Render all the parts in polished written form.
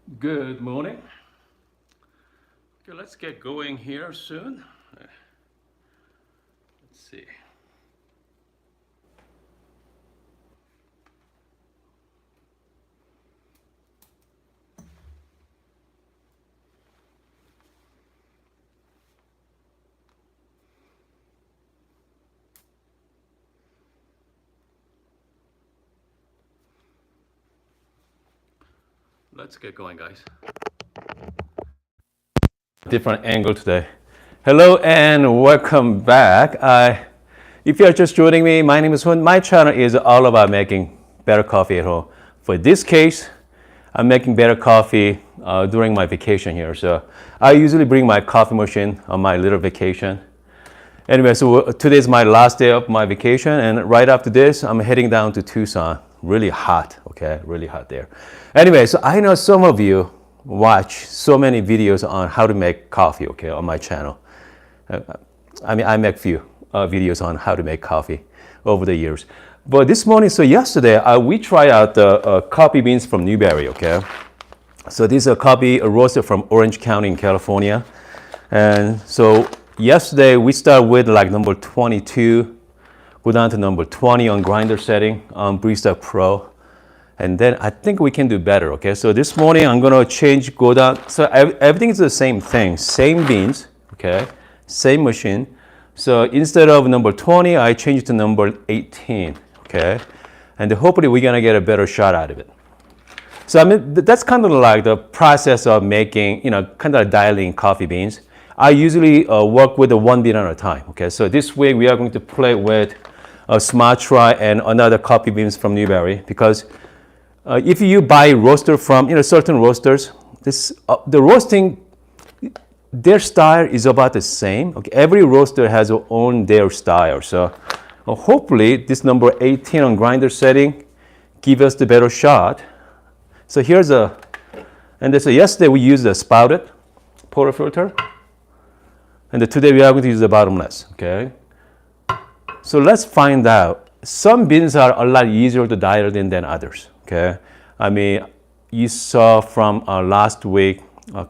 Good morning. Okay, let's get going here soon. Let's see. Let's get going, guys. Different angle today. Hello and welcome back. If you are just joining me, my name is Hun. My channel is all about making better coffee at home. For this case, I'm making better coffee during my vacation here. So I usually bring my coffee machine on my little vacation. Anyway, so today is my last day of my vacation, and right after this, I'm heading down to Tucson. Really hot, okay? Really hot there. Anyway, so I know some of you watch so many videos on how to make coffee, okay, on my channel. I make few videos on how to make coffee over the years. But this morning, so yesterday, we tried out the coffee beans from Newberry, okay? So these are coffee roasted from Orange County in California. And so yesterday, we start with like number 22, go down to number 20 on grinder setting on Barista Pro. And then I think we can do better, okay? So this morning, I'm gonna go down. So everything is the same thing, same beans, okay? Same machine. So instead of number 20, I changed to number 18, okay? And hopefully we're gonna get a better shot out of it. So I mean, that's kind of like the process of making, kind of dialing coffee beans. I usually work with one bean at a time, okay? So this week we are going to play with a Sumatra and another coffee beans from Newberry, because if you buy roaster from, certain roasters, the roasting, their style is about the same. Okay? Every roaster has their style. So hopefully this number 18 on grinder setting give us the better shot. So so yesterday we used the spouted portafilter. And today we are going to use the bottomless, okay? So let's find out. Some beans are a lot easier to dial in than others, okay? I mean, you saw from last week,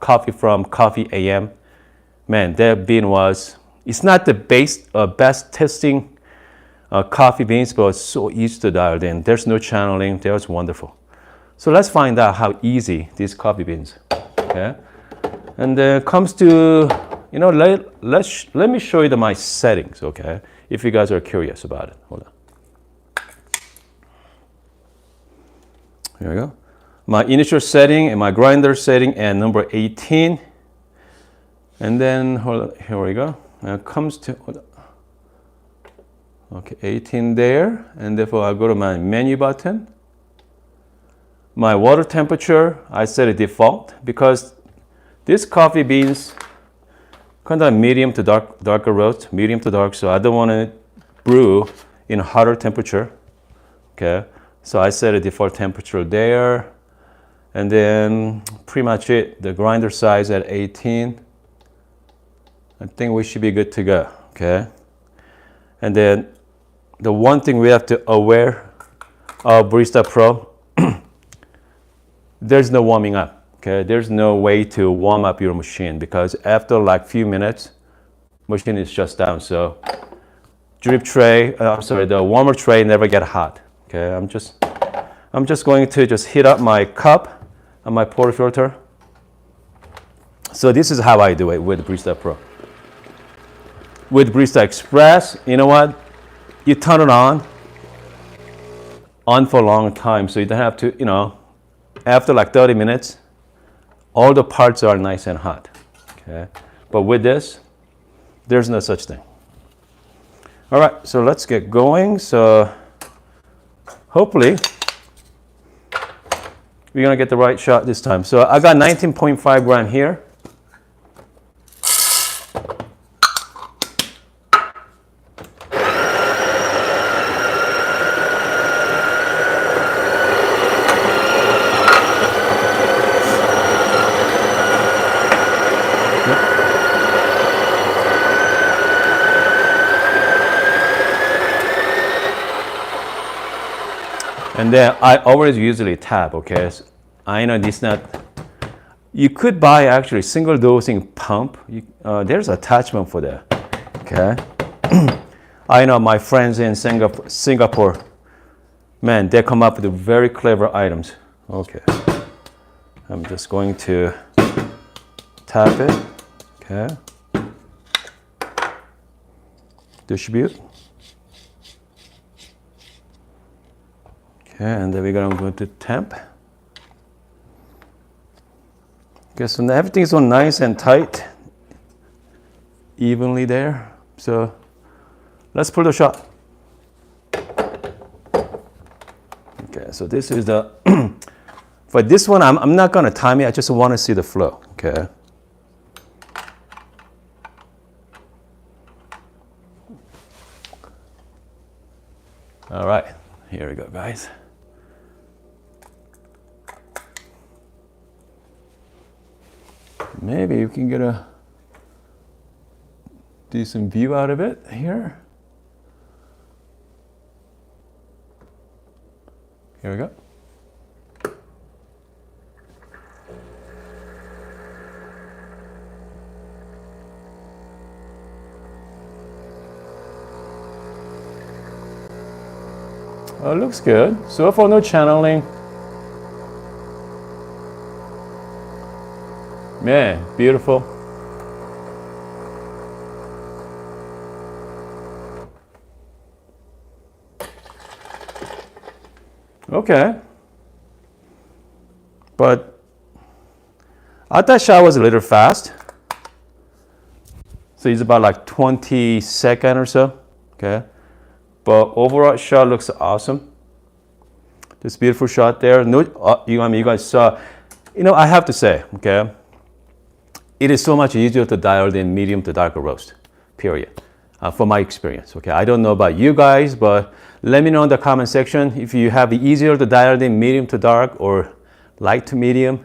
coffee from Coffee AM. Man, that bean it's not the best testing coffee beans, but it's so easy to dial in. There's no channeling, that's wonderful. So let's find out how easy these coffee beans, okay? And then it comes to, let me show you my settings, okay? If you guys are curious about it. Hold on. Here we go. My initial setting and my grinder setting and number 18. And then, here we go. Now it comes to, okay, 18 there. And therefore I go to my menu button. My water temperature, I set a default because this coffee beans kind of medium to darker roast, medium to dark, so I don't want to brew in a hotter temperature, okay? So I set a default temperature there, and then pretty much it, the grinder size at 18. I think we should be good to go, okay? And then the one thing we have to aware of Barista Pro, there's no warming up. Okay, there's no way to warm up your machine because after like few minutes, machine is shut down. So drip tray, the warmer tray never get hot. Okay, I'm just going to heat up my cup and my portafilter. So this is how I do it with Barista Pro. With Barista Express, you know what? You turn it on for a long time, so you don't have to, after like 30 minutes, all the parts are nice and hot, okay? But with this, there's no such thing. All right, so let's get going. So hopefully, we're gonna get the right shot this time. So I got 19.5 gram here. And then I always usually tap, okay? So I know this not You could buy actually single dosing pump. There's attachment for that. Okay. I know my friends in Singapore, man, they come up with very clever items. Okay. I'm just going to tap it. Okay. Distribute. Okay, and then I'm going to temp. Okay, so now everything is so nice and tight, evenly there. So let's pull the shot. Okay, so this is the, for this one, I'm not gonna time it, I just wanna see the flow, okay? All right, here we go, guys. Maybe you can get a decent view out of it here. Here we go. Oh, it looks good. So for no channeling. Man, beautiful. Okay. But I thought shot was a little fast. So it's about like 20 seconds or so. Okay. But overall shot looks awesome. This beautiful shot there. No, you guys saw. You know, I have to say, okay, it is so much easier to dial in medium to darker roast, period, from my experience, okay? I don't know about you guys, but let me know in the comment section if you have it easier to dial in medium to dark or light to medium.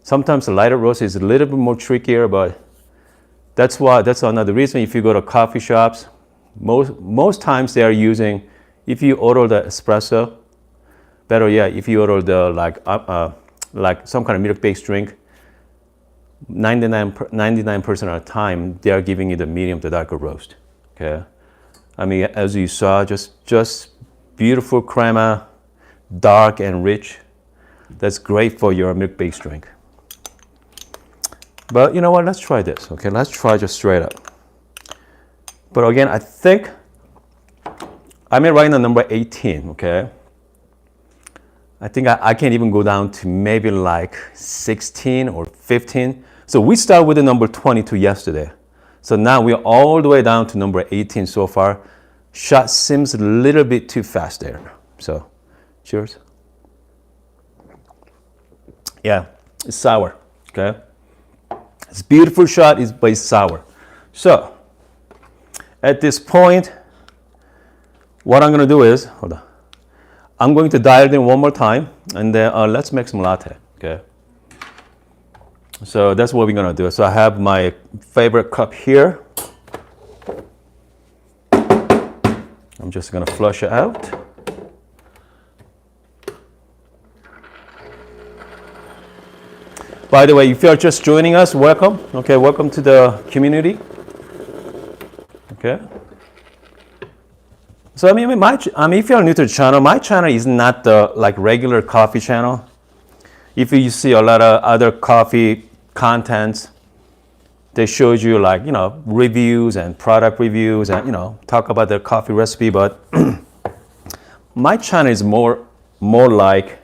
Sometimes the lighter roast is a little bit more trickier, but that's another reason if you go to coffee shops, most times they are using, if you order the espresso, better yet, if you order the like some kind of milk-based drink, 99% of the time, they are giving you the medium to darker roast, okay? I mean, as you saw, just beautiful crema, dark and rich. That's great for your milk-based drink. But you know what, let's try this, okay? Let's try just straight up. But again, I think, I'm at right now number 18, okay? I think I can even go down to maybe like 16 or 15. So we started with the number 22 yesterday. So now we're all the way down to number 18 so far. Shot seems a little bit too fast there. So, cheers. Yeah, it's sour, okay? It's a beautiful shot, but it's sour. So, at this point, what I'm gonna do is, hold on. I'm going to dial it in one more time, and then let's make some latte, okay? So that's what we're gonna do. So I have my favorite cup here. I'm just gonna flush it out. By the way, if you're just joining us, welcome. Okay, welcome to the community. Okay. So I mean, if you're new to the channel, my channel is not the like regular coffee channel. If you see a lot of other coffee contents, they showed you like, you know, reviews and product reviews and, you know, talk about their coffee recipe. But my channel is more like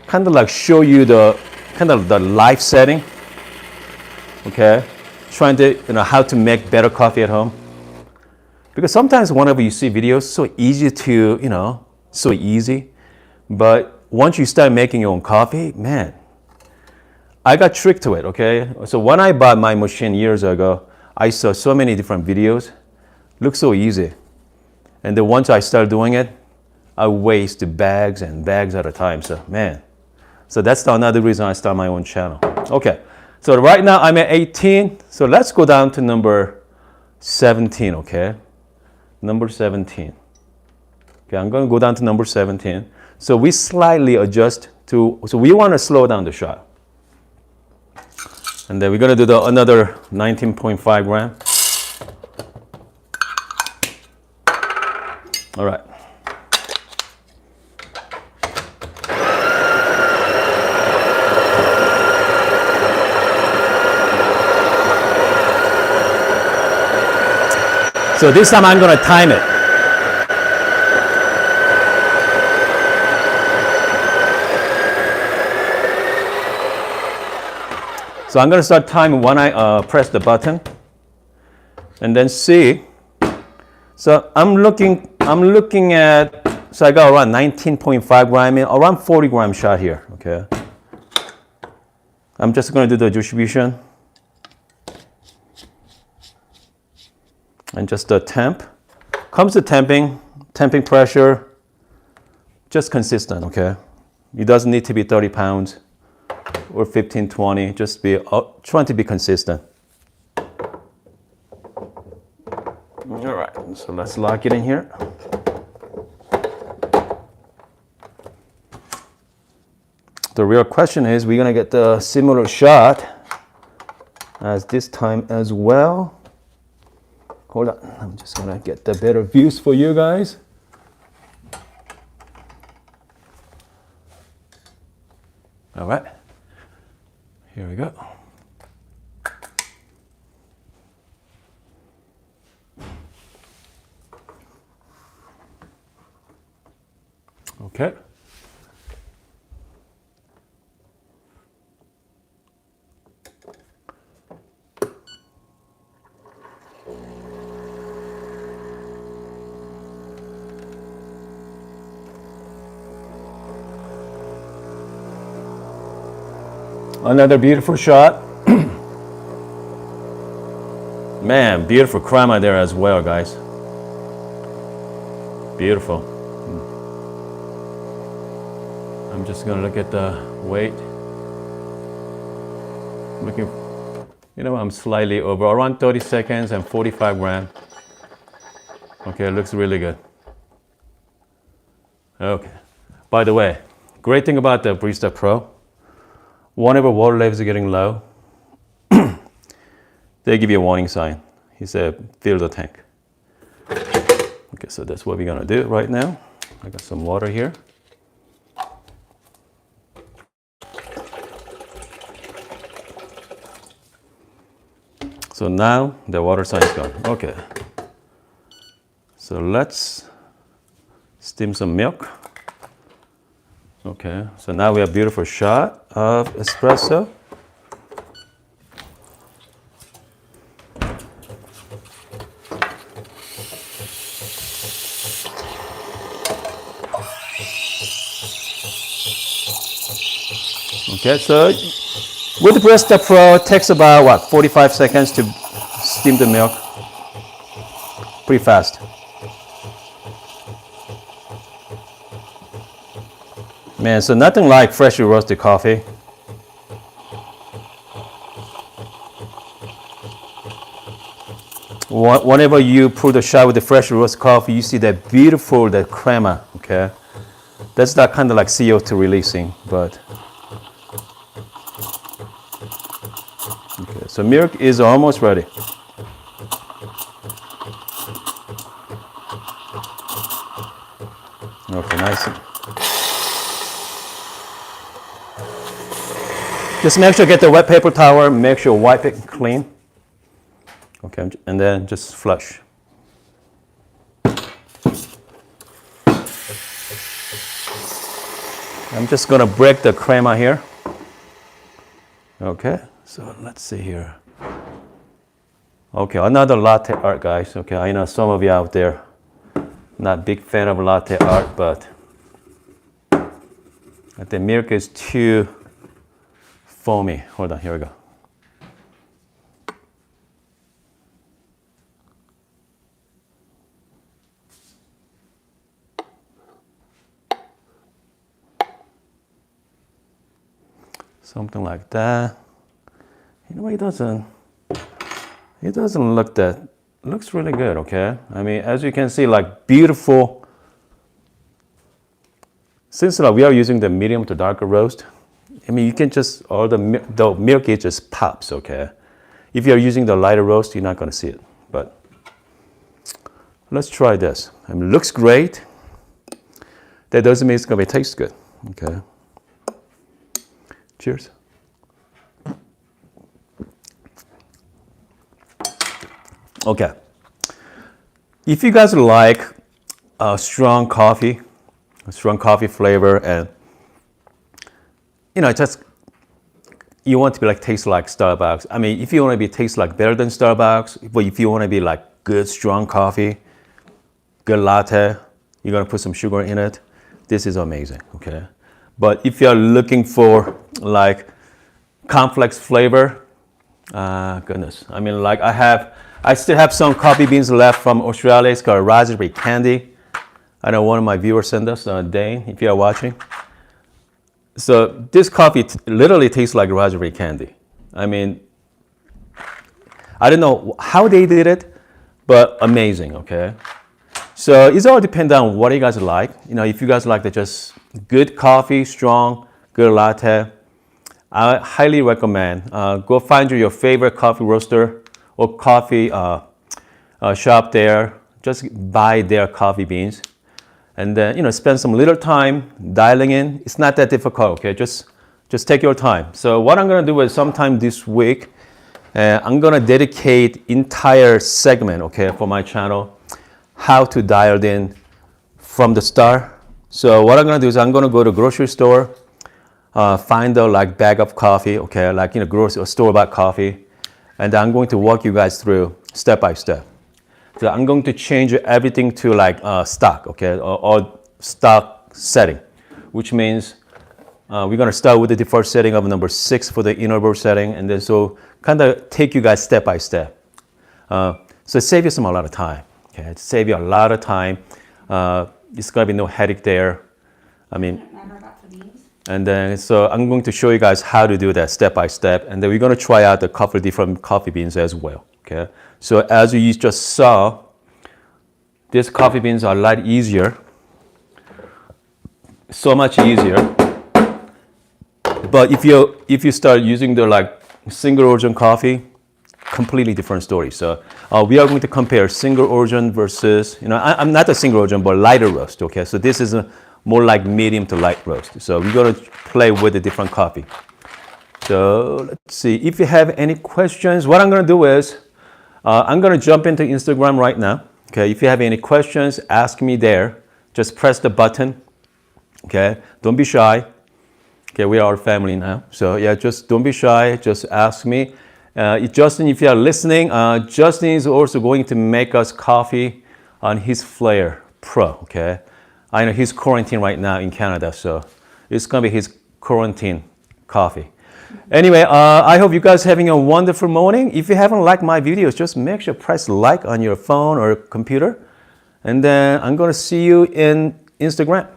kind of like show you the kind of the life setting. Okay, trying to, you know, how to make better coffee at home. Because sometimes whenever you see videos, so easy to, you know, so easy. But once you start making your own coffee, man, I got tricked to it, okay? So when I bought my machine years ago, I saw so many different videos. Looks so easy. And then once I started doing it, I waste bags and bags at a time. So, man. So that's another reason I started my own channel. Okay. So right now I'm at 18. So let's go down to number 17, okay? Number 17. Okay, I'm going to go down to number 17. So we slightly adjust to, so we want to slow down the shot. And then we're gonna do another 19.5 gram. All right. So this time I'm gonna time it. So I'm gonna start timing when I press the button, and then see. So I'm looking at. So I got around 19.5 gram, around 40 gram shot here. Okay. I'm just gonna do the distribution. And just the temp. Comes to temping pressure, just consistent, okay? It doesn't need to be 30 pounds or 15, 20, just be trying to be consistent. All right, so let's lock it in here. The real question is, we're gonna get the similar shot as this time as well. Hold on, I'm just gonna get the better views for you guys. All right, here we go. Okay. Another beautiful shot. Man, beautiful crema there as well, guys. Beautiful. I'm just gonna look at the weight. Looking, you know, I'm slightly over, around 30 seconds and 45 grams. Okay, it looks really good. Okay. By the way, great thing about the Barista Pro, whenever water levels are getting low, they give you a warning sign. He said, fill the tank. Okay, so that's what we're gonna do right now. I got some water here. So now the water sign is gone. Okay. So let's steam some milk. Okay, so now we have a beautiful shot of espresso. Okay, so with the Barista Pro, it takes about, what, 45 seconds to steam the milk. Pretty fast. Man, so nothing like freshly roasted coffee. Whenever you pour the shot with the freshly roasted coffee, you see that beautiful, that crema, okay? That's that kind of like CO2 releasing, but. Okay, so milk is almost ready. Okay, nice. Just make sure you get the wet paper towel, make sure you wipe it clean. Okay, and then just flush. I'm just gonna break the crema here. Okay, so let's see here. Okay, another latte art, guys. Okay, I know some of you out there not big fan of latte art, but the milk is too foamy. Hold on, here we go. Something like that. You know, it doesn't look that, looks really good, okay? I mean, as you can see, like beautiful. Since we are using the medium to darker roast, I mean, you can just, all the milk it just pops, okay? If you're using the lighter roast, you're not gonna see it, but let's try this. I mean, it looks great. That doesn't mean it's gonna taste good, okay? Cheers. Okay. If you guys like strong coffee, a strong coffee flavor, and just you want to be like taste like Starbucks. I mean, if you want to be taste like better than Starbucks, but if you want to be like good strong coffee, good latte, you're gonna put some sugar in it. This is amazing, okay? But if you're looking for like complex flavor, goodness. I mean, like I still have some coffee beans left from Australia. It's called raspberry candy. I know one of my viewers sent us, Dane, if you are watching. So this coffee literally tastes like raspberry candy. I mean, I don't know how they did it, but amazing, okay? So it's all depends on what you guys like. If you guys like the just good coffee, strong, good latte, I highly recommend go find your favorite coffee roaster or coffee shop there. Just buy their coffee beans, and then spend some little time dialing in. It's not that difficult. Okay, just take your time. So what I'm gonna do is sometime this week, I'm gonna dedicate entire segment, okay, for my channel, how to dial in from the start. So what I'm gonna do is I'm gonna go to grocery store, find a like bag of coffee, okay, like grocery store-bought coffee, and I'm going to walk you guys through step by step. So I'm going to change everything to like stock, okay, or stock setting, which means we're gonna start with the default setting of number 6 for the interval setting, and then so kind of take you guys step by step. So save you a lot of time, okay? Save you a lot of time. It's gonna be no headache there. I mean, and then so I'm going to show you guys how to do that step by step, and then we're gonna try out a couple of different coffee beans as well, okay? So as you just saw, these coffee beans are a lot easier, so much easier. But if you start using the like single origin coffee, completely different story. So we are going to compare single origin versus, I'm not a single origin, but lighter roast, okay? So this is more like medium to light roast. So we're gonna play with a different coffee. So let's see, if you have any questions, what I'm gonna do is, I'm gonna jump into Instagram right now, okay? If you have any questions, ask me there. Just press the button, okay? Don't be shy. Okay, we are a family now. So yeah, just don't be shy, just ask me. Justin, if you are listening, Justin is also going to make us coffee on his Flair Pro, okay? I know he's quarantined right now in Canada, so it's gonna be his quarantine coffee. Anyway, I hope you guys are having a wonderful morning. If you haven't liked my videos, just make sure press like on your phone or computer. And then I'm gonna see you in Instagram.